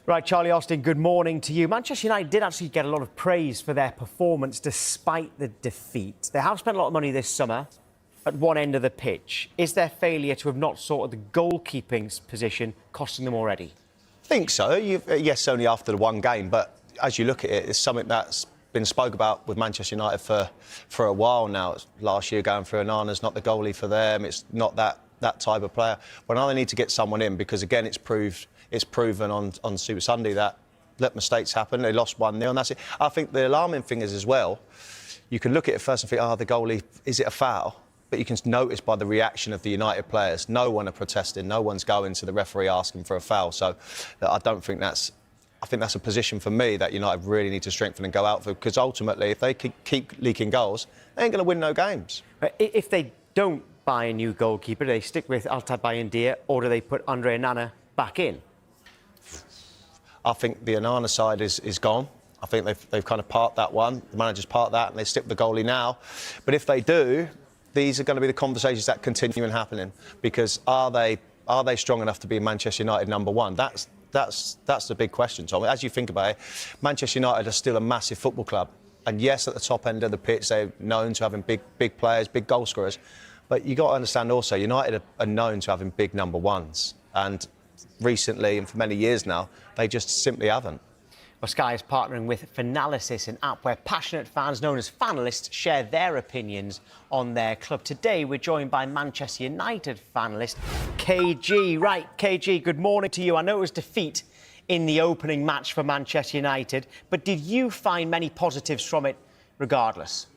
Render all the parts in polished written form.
Right, Charlie Austin, good morning to you. Manchester United did actually get a lot of praise for their performance despite the defeat. They have spent a lot of money this summer at one end of the pitch. Is their failure to have not sorted the goalkeeping position costing them already? I think so. Yes, only after the one game, but as you look at it, it's something that's been spoke about with Manchester United for a while now. It's last year going through Onana's not the goalie for them. It's not that type of player. But now they need to get someone in because, again, it's proven on Super Sunday that let mistakes happen. They lost 1-0 and that's it. I think the alarming thing is as well, you can look at it first and think, the goalie, is it a foul? But you can notice by the reaction of the United players, no one are protesting, no one's going to the referee asking for a foul. So I don't think that's... I think that's a position for me that United really need to strengthen and go out for, because ultimately, if they keep leaking goals, they ain't going to win no games. If they don't buy a new goalkeeper, do they stick with Altay Bayindir or do they put Andre Onana back in? I think the Onana side is gone. I think they've kind of parked that one. The manager's parked that and they stick with the goalie now. But if they do, these are going to be the conversations that continue and happening, because are they strong enough to be Manchester United number one? That's the big question, Tom. As you think about it, Manchester United are still a massive football club. And yes, at the top end of the pitch, they're known to having big players, big goal scorers. But you've got to understand also, United are known to having big number ones. And recently, and for many years now, they just simply haven't. Well, Sky is partnering with Fanalyst, an app where passionate fans known as fanalysts share their opinions on their club. Today, we're joined by Manchester United fanalyst KG. Right, KG, good morning to you. I know it was defeat in the opening match for Manchester United, but did you find many positives from it regardless?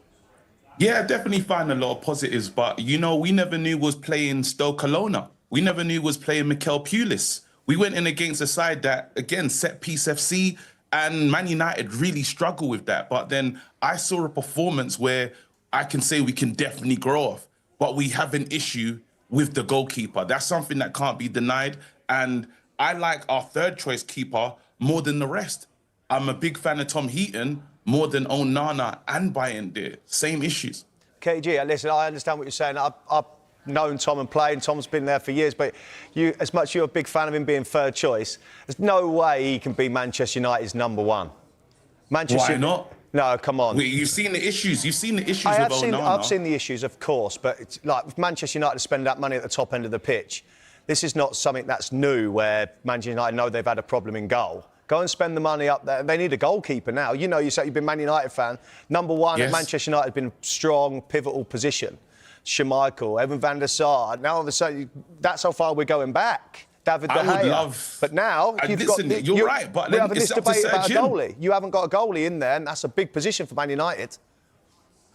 Yeah, I definitely find a lot of positives, but, you know, we never knew was playing Stoke Alona. We never knew was playing Mikel Pulis. We went in against a side that, again, set-piece FC, and Man United really struggle with that. But then I saw a performance where I can say we can definitely grow off, but we have an issue with the goalkeeper. That's something that can't be denied. And I like our third choice keeper more than the rest. I'm a big fan of Tom Heaton more than Onana and Bayindir. Same issues. KG, listen, I understand what you're saying. I've known Tom and played, and Tom's been there for years, but you, as much as you're a big fan of him being third choice, there's no way he can be Manchester United's number one. Why not? No, come on. You've seen the issues. You've seen the issues with Onana. I've seen the issues, of course, but it's like if Manchester United spend that money at the top end of the pitch, this is not something that's new where Manchester United know they've had a problem in goal. Go and spend the money up there. They need a goalkeeper now. You know, you said you've been Man United fan. Number one, yes. Manchester United has been strong, pivotal position. Schmeichel, Evan van der Sar. Now, all of a sudden, that's how far we're going back. David De Gea. I would love... But now, you're right, but we're having it's this up to debate about a Jim. goalie. You haven't got a goalie in there, and that's a big position for Man United.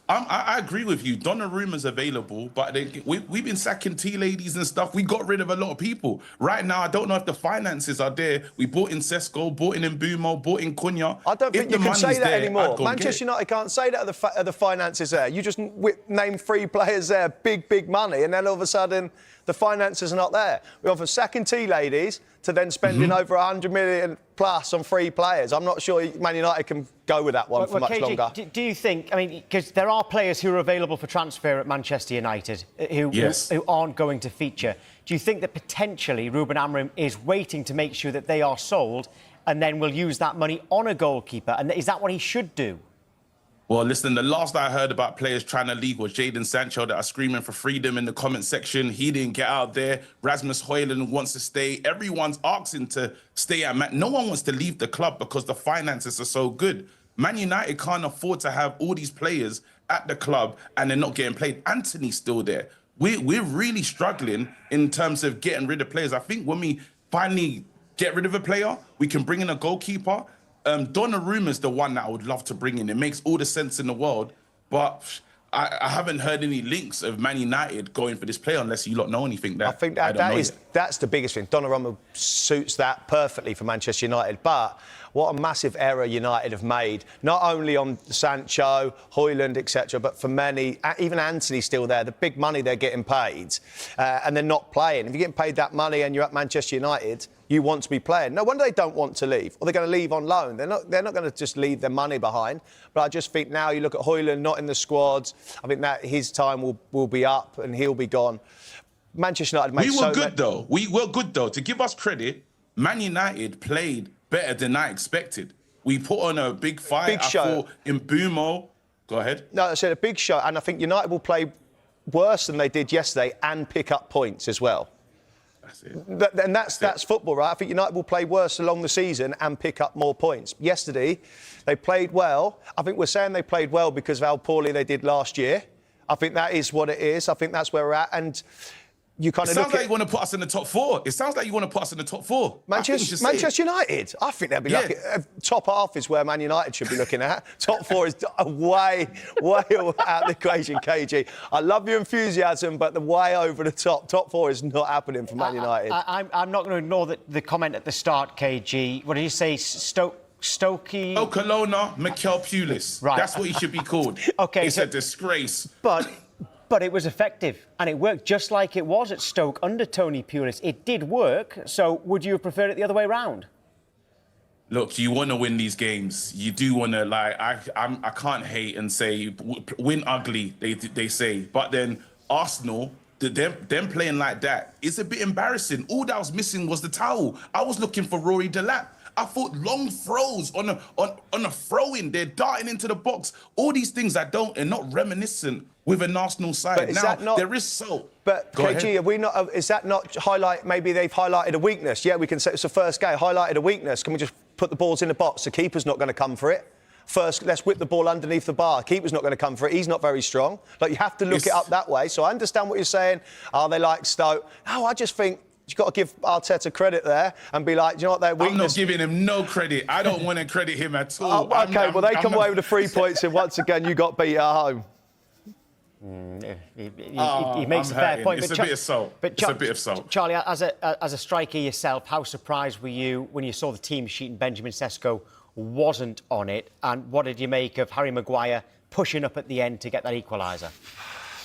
I agree with you. Donnarumma's available, but we've been sacking tea ladies and stuff. We got rid of a lot of people. Right now, I don't know if the finances are there. We bought in Sesko, bought in Mbumo, bought in Cunha. I don't think you can say that anymore. Manchester United can't say that the finances there. You just name 3 players there, big money, and then all of a sudden the finances are not there. We offer sacking tea ladies to then spending over 100 million plus on 3 players. I'm not sure Man United can go with that one for much KG, longer. Do you think, I mean, because there are players who are available for transfer at Manchester United who aren't going to feature. Do you think that potentially Ruben Amorim is waiting to make sure that they are sold and then will use that money on a goalkeeper? And is that what he should do? Well, listen, the last I heard about players trying to leave was Jadon Sancho that are screaming for freedom in the comment section. He didn't get out there. Rasmus Højlund wants to stay. Everyone's asking to stay at Man. No one wants to leave the club because the finances are so good. Man United can't afford to have all these players at the club and they're not getting played. Anthony's still there. We're really struggling in terms of getting rid of players. I think when we finally get rid of a player, we can bring in a goalkeeper. Donnarumma's the one that I would love to bring in. It makes all the sense in the world, but I haven't heard any links of Man United going for this player unless you lot know anything. I think that's the biggest thing. Donnarumma suits that perfectly for Manchester United, but what a massive error United have made, not only on Sancho, Højlund, etc., but for many, even Anthony's still there, the big money they're getting paid, and they're not playing. If you're getting paid that money and you're at Manchester United, you want to be playing. No wonder they don't want to leave, or they're going to leave on loan. They're not going to just leave their money behind. But I just think now you look at Højlund not in the squads. I think that his time will be up and he'll be gone. Manchester United made We were good though. To give us credit, Man United played better than I expected. We put on a big fight. Big show. I thought Mbumo. Go ahead. No, I said a big show, and I think United will play worse than they did yesterday and pick up points as well. That's it. And that's football, right? I think United will play worse along the season and pick up more points. Yesterday, they played well. I think we're saying they played well because of how poorly they did last year. I think that is what it is. I think that's where we're at. And you kind It of sounds look like at you want to put us in the top 4. It sounds like you want to put us in the top 4. Manchester United. I think they'll be lucky. Top half is where Man United should be looking at. Top 4 is way out of the equation, KG. I love your enthusiasm, but the way over the top. Top 4 is not happening for Man United. I'm not going to ignore the comment at the start, KG. What did you say? Stokey? Okolona Mikel Pulis. Right. That's what he should be called. Okay, It's a disgrace. But it was effective, and it worked just like it was at Stoke under Tony Pulis. It did work, so would you have preferred it the other way round? Look, you want to win these games. You do want to, I can't hate and say, win ugly, they say. But then Arsenal, them playing like that, it's a bit embarrassing. All that was missing was the towel. I was looking for Rory Delap. I thought long throws on a throw-in. They're darting into the box. All these things are not reminiscent with an Arsenal side. But is that not, there is so. But KG, is that not highlight? Maybe they've highlighted a weakness. Yeah, we can say it's the first game. Highlighted a weakness. Can we just put the balls in the box? The keeper's not going to come for it. First, let's whip the ball underneath the bar. Keeper's not going to come for it. He's not very strong. Like, you have to look it up that way. So I understand what you're saying. Are they like Stoke? No, I just think you've got to give Arteta credit there and be like, do you know what, their weakness... I'm not giving him no credit. I don't want to credit him at all. OK, well, they come away with the 3 points and once again, you got beat at home. He makes a fair point. It's a bit of salt. It's a bit of salt. Charlie, as a striker yourself, how surprised were you when you saw the team sheet and Benjamin Sesko wasn't on it? And what did you make of Harry Maguire pushing up at the end to get that equaliser?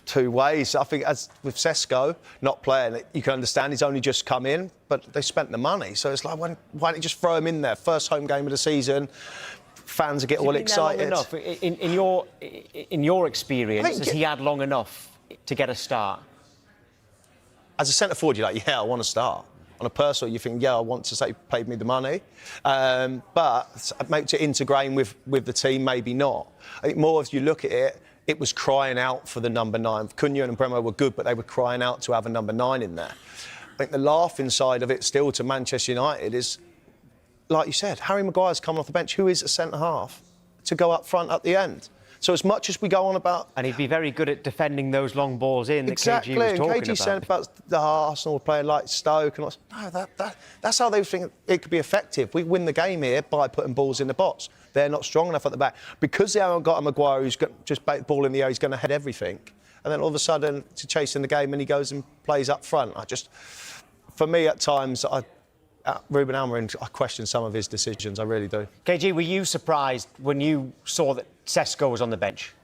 Two ways. I think, as with Sesko not playing, you can understand he's only just come in, but they spent the money. So it's like, why don't you just throw him in there? First home game of the season. Fans get all excited. Enough? In your experience, has he had long enough to get a start? As a centre forward, you're like, yeah, I want to start. On a personal, you think, yeah, I want to say he paid me the money. But to integrate with the team, maybe not. I think more as you look at it, it was crying out for the number 9. Cunha and Bremo were good, but they were crying out to have a number 9 in there. I think the laughing side of it still to Manchester United is, like you said, Harry Maguire's coming off the bench, who is a centre-half, to go up front at the end. So as much as we go on about... And he'd be very good at defending those long balls in that KG was talking about. KG said about the Arsenal playing like Stoke and no, that's how they think it could be effective. We win the game here by putting balls in the box. They're not strong enough at the back. Because they haven't got a Maguire who's got just ball in the air, he's going to head everything. And then all of a sudden, to chasing the game and he goes and plays up front. For me, at times, Ruben Amorim, I question some of his decisions, I really do. KG, were you surprised when you saw that Sesko was on the bench?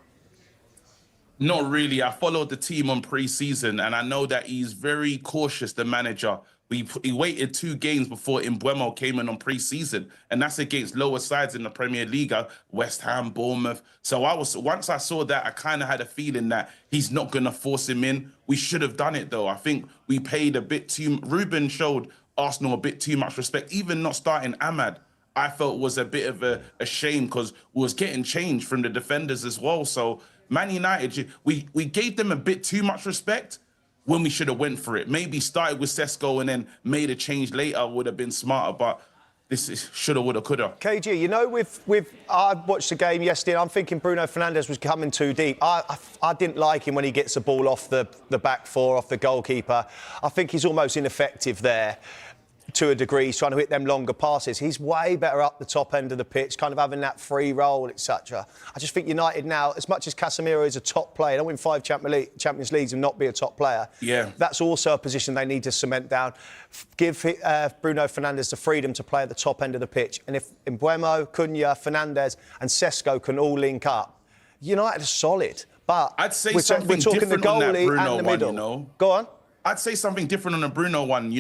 Not really. I followed the team on pre-season and I know that he's very cautious, the manager. He waited 2 games before Mbuemo came in on pre-season, and that's against lower sides in the Premier League, West Ham, Bournemouth. So once I saw that, I kind of had a feeling that he's not going to force him in. We should have done it, though. I think we paid a bit too... Ruben showed Arsenal a bit too much respect. Even not starting Ahmad, I felt was a bit of a shame because we was getting change from the defenders as well. So Man United, we gave them a bit too much respect when we should have went for it. Maybe started with Sesko and then made a change later would have been smarter, but this is shoulda, woulda, coulda. KG, you know, I watched the game yesterday and I'm thinking Bruno Fernandes was coming too deep. I didn't like him when he gets the ball off the back 4, off the goalkeeper. I think he's almost ineffective there. To a degree, he's trying to hit them longer passes. He's way better up the top end of the pitch, kind of having that free role, etc. I just think United now, as much as Casemiro is a top player, don't win 5 Champions Leagues and not be a top player. Yeah, that's also a position they need to cement down. Give Bruno Fernandes the freedom to play at the top end of the pitch. And if Mbuemo, Cunha, Fernandes and Sesko can all link up, United are solid. But I'd say we're something talking different the goalie on that Bruno and the middle. One, you know? Go on. I'd say something different on the Bruno one.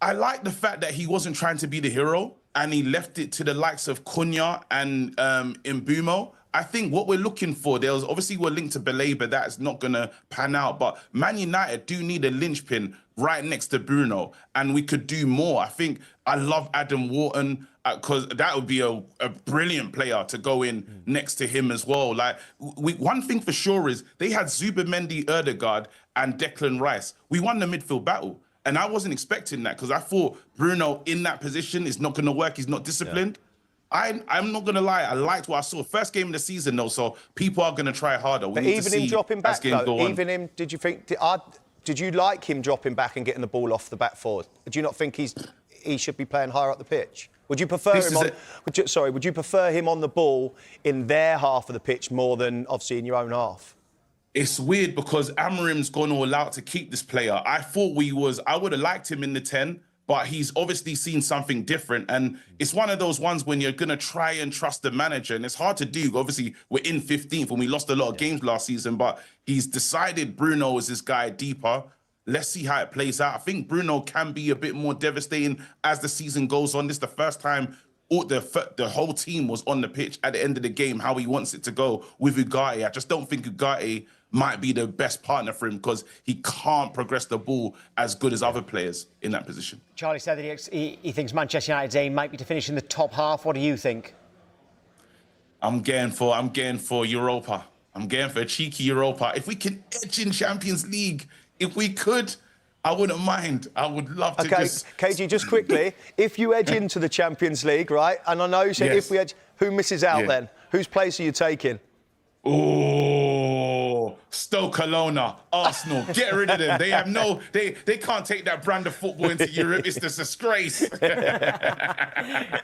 I like the fact that he wasn't trying to be the hero and he left it to the likes of Cunha and Mbumo. I think what we're looking for, there's obviously we're linked to Belay, but that's not going to pan out. But Man United do need a linchpin right next to Bruno, and we could do more. I think I love Adam Wharton because that would be a brilliant player to go in next to him as well. Like, one thing for sure is they had Zubimendi, Erdegaard, and Declan Rice. We won the midfield battle. And I wasn't expecting that because I thought Bruno in that position is not going to work. He's not disciplined. Yeah. I'm not going to lie. I liked what I saw. First game of the season, though, so people are going to try harder. But even him dropping back, though, even him, did you think... Did you like him dropping back and getting the ball off the back forward? Do you not think he should be playing higher up the pitch? Would you prefer him on... Would you prefer him on the ball in their half of the pitch more than, obviously, in your own half? It's weird because Amorim's gone all out to keep this player. I thought I would have liked him in the 10, but he's obviously seen something different. And it's one of those ones when you're going to try and trust the manager, and it's hard to do. Obviously, we're in 15th and we lost a lot of games last season, but he's decided Bruno is this guy deeper. Let's see how it plays out. I think Bruno can be a bit more devastating as the season goes on. This is the first time the whole team was on the pitch at the end of the game, how he wants it to go with Ugarte. I just don't think Ugarte might be the best partner for him because he can't progress the ball as good as other players in that position. Charlie said that he thinks Manchester United's aim might be to finish in the top half. What do you think? I'm going for Europa. I'm going for a cheeky Europa. If we can edge in Champions League, if we could, I wouldn't mind. I would love to just... KG, just quickly, if you edge into the Champions League, right, and I know you said if we edge, who misses out then? Whose place are you taking? Oh, Stoke Alona, Arsenal, get rid of them. They have they can't take that brand of football into Europe. It's a disgrace.